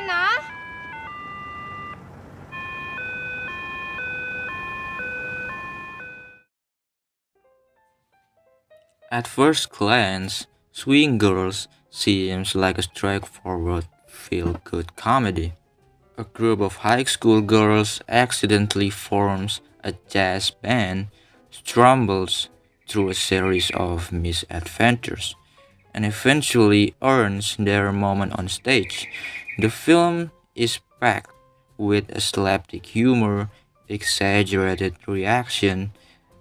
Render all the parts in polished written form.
นะ At first glance, Swinggirls seems like a straightforward feel-good comedy. A group of high school girls accidentally forms a jazz band, stumbles through a series of misadventures, and eventually earns their moment on stage. The film is packed with slapstick humor, exaggerated reaction,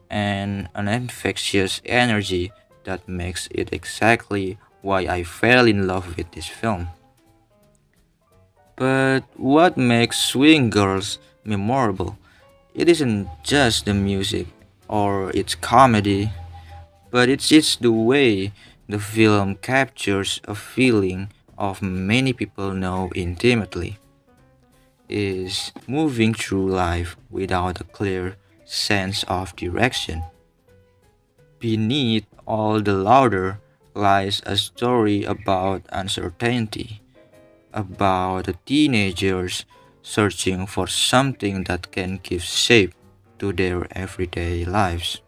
and an infectious energy that makes it exactly why I fell in love with this film. But what makes Swing Girls memorable? It isn't just the music or its comedy, but it's the way the film captures a feeling of many people know intimately is moving through life without a clear sense of direction. Beneath all the laughter lies a story about uncertainty, about the teenagers searching for something that can give shape to their everyday lives.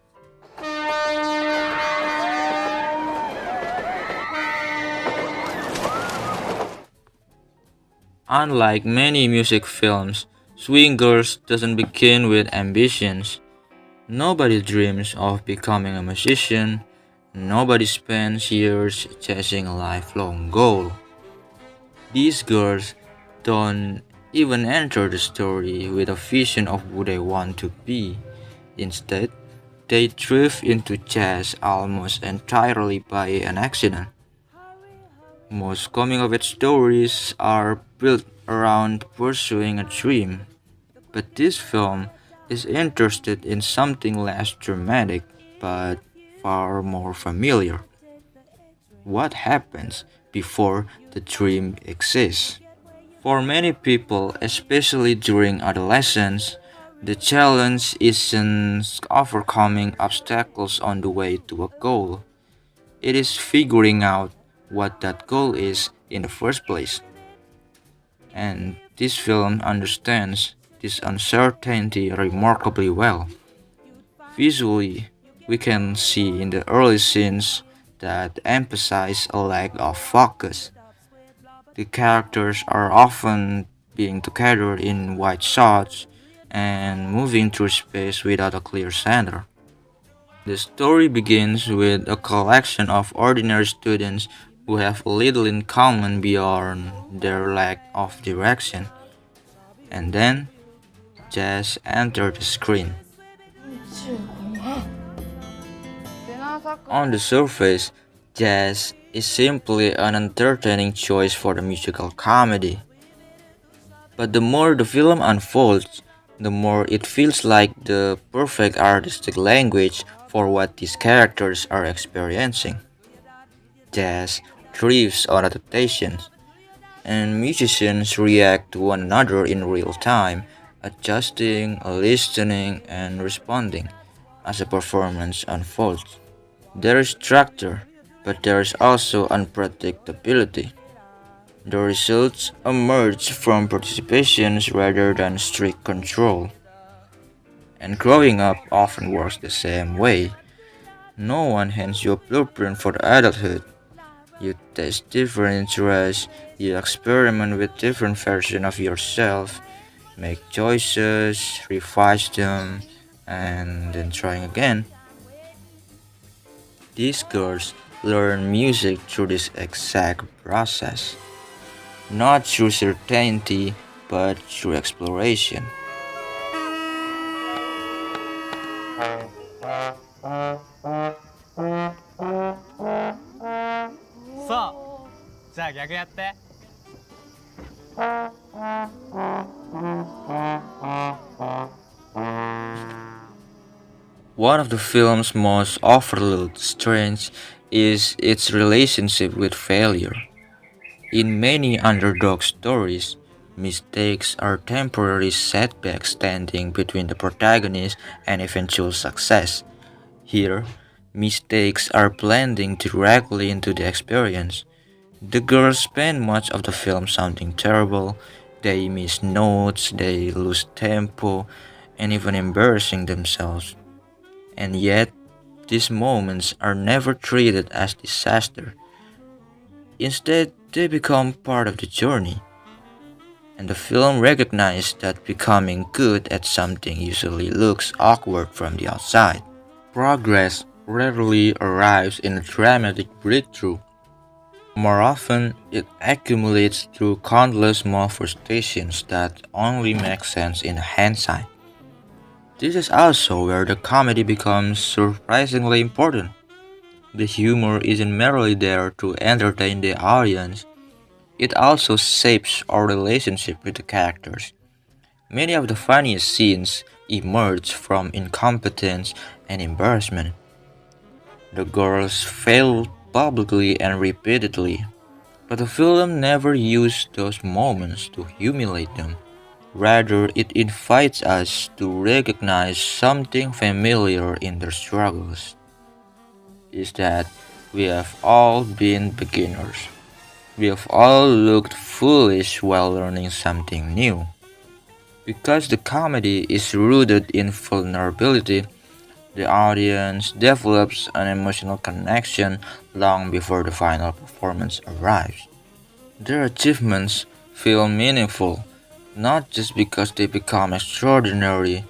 Unlike many music films, Swing Girls doesn't begin with ambitions. Nobody dreams of becoming a musician. Nobody spends years chasing a lifelong goal. These girls don't even enter the story with a vision of who they want to be. Instead, they drift into jazz almost entirely by an accident. Most coming of age stories are built around pursuing a dream, but this film is interested in something less dramatic but far more familiar. What happens before the dream exists? For many people, especially during adolescence, the challenge isn't overcoming obstacles on the way to a goal. It is figuring out what that goal is in the first place. And this film understands this uncertainty remarkably well. Visually, we can see in the early scenes that emphasize a lack of focus. The characters are often being together in wide shots and moving through space without a clear center. The story begins with a collection of ordinary students who have little in common beyond their lack of direction, and then jazz enters the screen. On the surface, jazz is simply an entertaining choice for the musical comedy. But the more the film unfolds, the more it feels like the perfect artistic language for what these characters are experiencing. Jazz thrives on adaptations, and musicians react to one another in real time, adjusting, listening, and responding as a performance unfolds. There is structure, but there is also unpredictability. The results emerge from participations rather than strict control, and growing up often works the same way. No one hands you a blueprint for adulthood. You test different interests, you experiment with different versions of yourself, make choices, revise them, and then trying again. These girls learn music through this exact process, not through certainty, but through exploration. One of the film's most overlooked strengths is its relationship with failure. In many underdog stories, mistakes are temporary setbacks standing between the protagonist and eventual success. Here, mistakes are blending directly into the experience. The girls spend much of the film sounding terrible. They miss notes, they lose tempo, and even embarrassing themselves. And yet, these moments are never treated as disaster. Instead, they become part of the journey. And the film recognized that becoming good at something usually looks awkward from the outside. Progress rarely arrives in a dramatic breakthrough. More often, it accumulates through countless small frustrations that only make sense in hindsight. This is also where the comedy becomes surprisingly important. The humor isn't merely there to entertain the audience, it also shapes our relationship with the characters. Many of the funniest scenes emerge from incompetence and embarrassment. The girls fail publicly and repeatedly, but the film never used those moments to humiliate them. Rather, it invites us to recognize something familiar in their struggles, is that we have all been beginners. We have all looked foolish while learning something new. Because the comedy is rooted in vulnerability, the audience develops an emotional connection long before the final performance arrives. Their achievements feel meaningful, not just because they become extraordinary,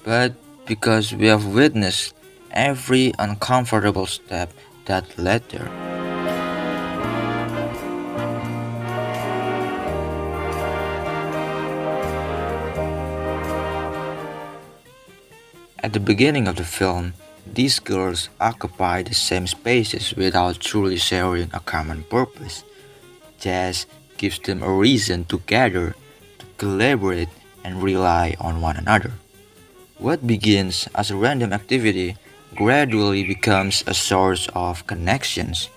but because we have witnessed every uncomfortable step that led there. At the beginning of the film, these girls occupy the same spaces without truly sharing a common purpose. Jazz gives them a reason to gather, to collaborate, and rely on one another. What begins as a random activity gradually becomes a source of connections.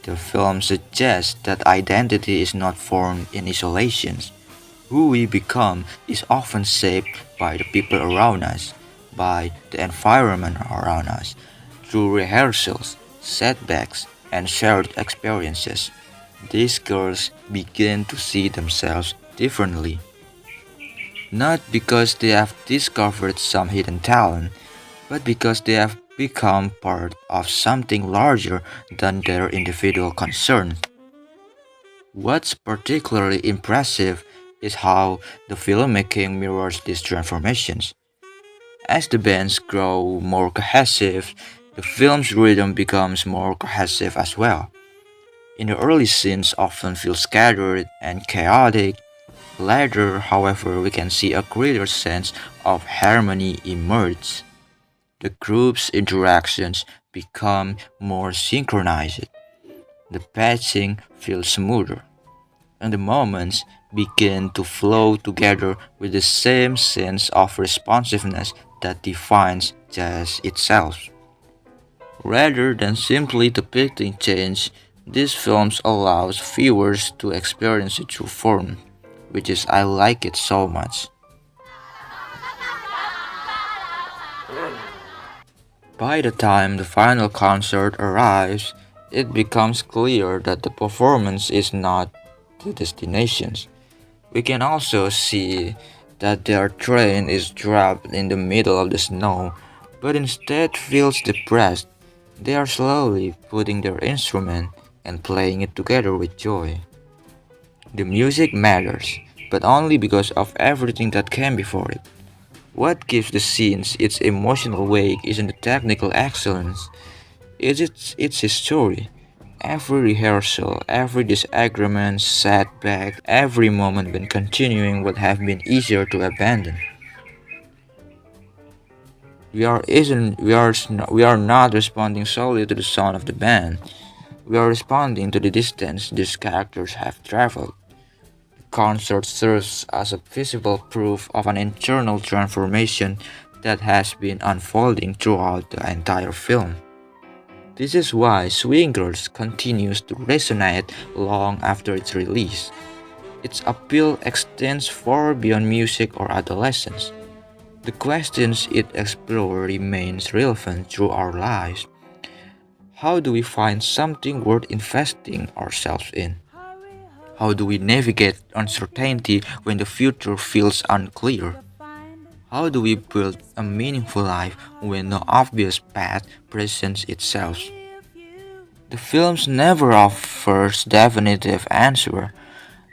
The film suggests that identity is not formed in isolation. Who we become is often shaped by the people around us, by the environment around us, through rehearsals, setbacks, and shared experiences. These girls begin to see themselves differently, not because they have discovered some hidden talent, but because they have become part of something larger than their individual concerns. What's particularly impressive is how the filmmaking mirrors these transformations. As the bands grow more cohesive, the film's rhythm becomes more cohesive as well. In the early scenes often feel scattered and chaotic. Later, however, we can see a greater sense of harmony emerge. The group's interactions become more synchronized. The patching feels smoother, and the moments begin to flow together with the same sense of responsiveness that defines jazz itself. Rather than simply depicting change, these films allows viewers to experience it through form, which is I like it so much. By the time the final concert arrives, it becomes clear that the performance is not the destination. We can also see that their train is dropped in the middle of the snow, but instead feels depressed. They are slowly putting their instrument and playing it together with joy. The music matters, but only because of everything that came before it. What gives the scenes its emotional weight isn't the technical excellence, it's his story. Every rehearsal, every disagreement, setback, every moment when continuing would have been easier to abandon. We are not responding solely to the sound of the band. We are responding to the distance these characters have traveled. The concert serves as a visible proof of an internal transformation that has been unfolding throughout the entire film. This is why Swinggirls continues to resonate long after its release. Its appeal extends far beyond music or adolescence. The questions it explores remains relevant through our lives. How do we find something worth investing ourselves in? How do we navigate uncertainty when the future feels unclear? How do we build a meaningful life when no obvious path presents itself? The films never offers definitive answer.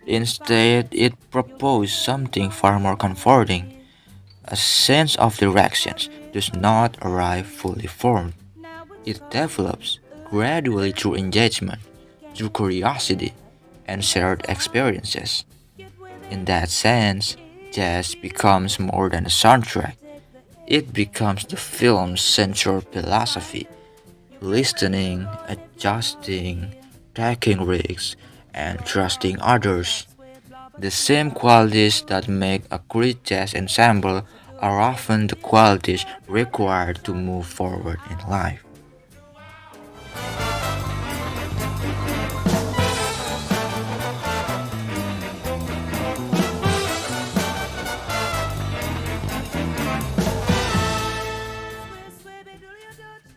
Instead, it proposed something far more comforting. A sense of directions does not arrive fully formed. It develops gradually through engagement, through curiosity, and shared experiences. In that sense, jazz becomes more than a soundtrack. It becomes the film's central philosophy: listening, adjusting, taking risks, and trusting others. The same qualities that make a great jazz ensemble are often the qualities required to move forward in life.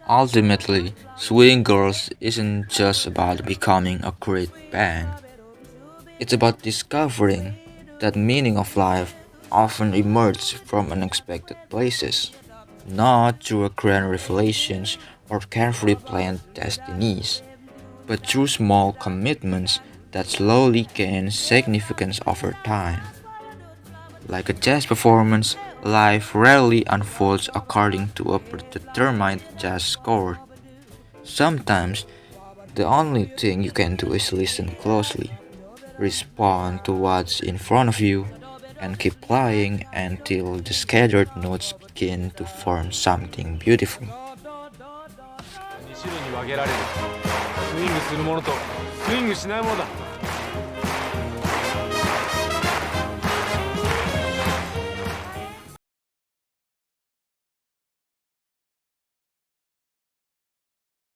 Ultimately, Swing Girls isn't just about becoming a great band. It's about discovering that meaning of life often emerges from unexpected places, not through grand revelations or carefully planned destinies, but through small commitments that slowly gain significance over time. Like a jazz performance, life rarely unfolds according to a predetermined jazz score. Sometimes, the only thing you can do is listen closely, respond to what's in front of you, and keep playing until the scattered notes begin to form something beautiful. 2種類に分けられる。スイングするものとスイングしないものだ。